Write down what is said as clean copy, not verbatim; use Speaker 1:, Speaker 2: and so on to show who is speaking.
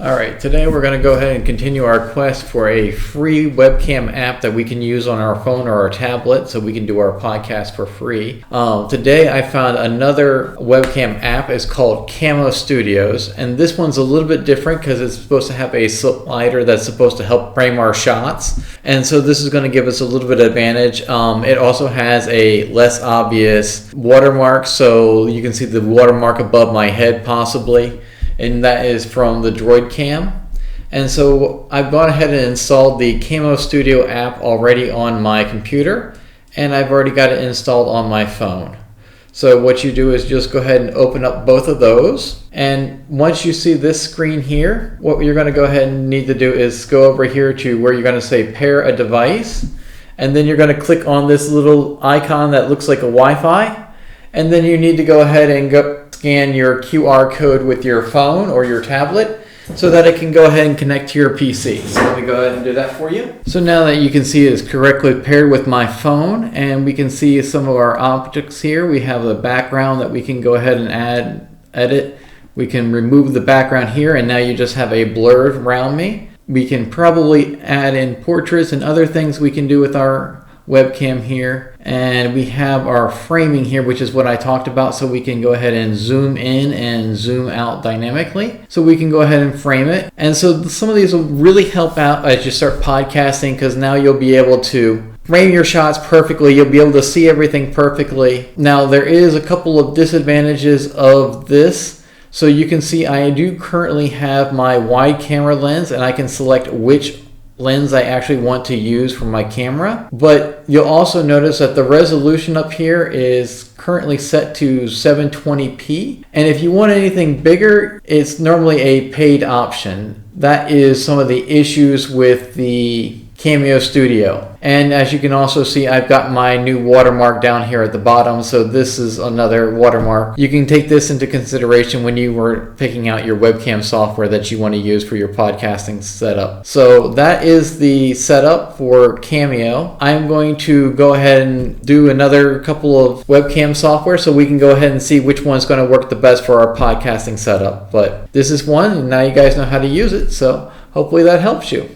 Speaker 1: Alright, today we're going to go ahead and continue our quest for a free webcam app that we can use on our phone or our tablet so we can do our podcast for free. Today I found another webcam app. It's called Camo Studios, and this one's a little bit different because it's supposed to have a slider that's supposed to help frame our shots, and so this is going to give us a little bit of advantage. It also has a less obvious watermark, so you can see the watermark above my head possibly, and that is from the DroidCam. And so I've gone ahead and installed the Camo Studio app already on my computer, and I've already got it installed on my phone. So what you do is just go ahead and open up both of those, and once you see this screen here, what you're going to go ahead and need to do is go over here to where you're going to say pair a device, and then you're going to click on this little icon that looks like a Wi-Fi, and then you need to go ahead and scan your QR code with your phone or your tablet so that it can go ahead and connect to your PC. So let me go ahead and do that for you. So now that you can see it's correctly paired with my phone, and we can see some of our objects here. We have the background that we can go ahead and edit. We can remove the background here, and now you just have a blur around me. We can probably add in portraits and other things we can do with our webcam here, and we have our framing here, which is what I talked about, so we can go ahead and zoom in and zoom out dynamically, so we can go ahead and frame it. And so some of these will really help out as you start podcasting, because now you'll be able to frame your shots perfectly. You'll be able to see everything perfectly. Now there is a couple of disadvantages of this. So you can see I do currently have my wide camera lens, and I can select which lens I actually want to use for my camera, but you'll also notice that the resolution up here is currently set to 720p, and if you want anything bigger, it's normally a paid option. That is some of the issues with the Camo Studio. And as you can also see, I've got my new watermark down here at the bottom, so this is another watermark. You can take this into consideration when you were picking out your webcam software that you want to use for your podcasting setup. So that is the setup for Camo. I'm going to go ahead and do another couple of webcam software so we can go ahead and see which one's going to work the best for our podcasting setup. But this is one, and now you guys know how to use it, so hopefully that helps you.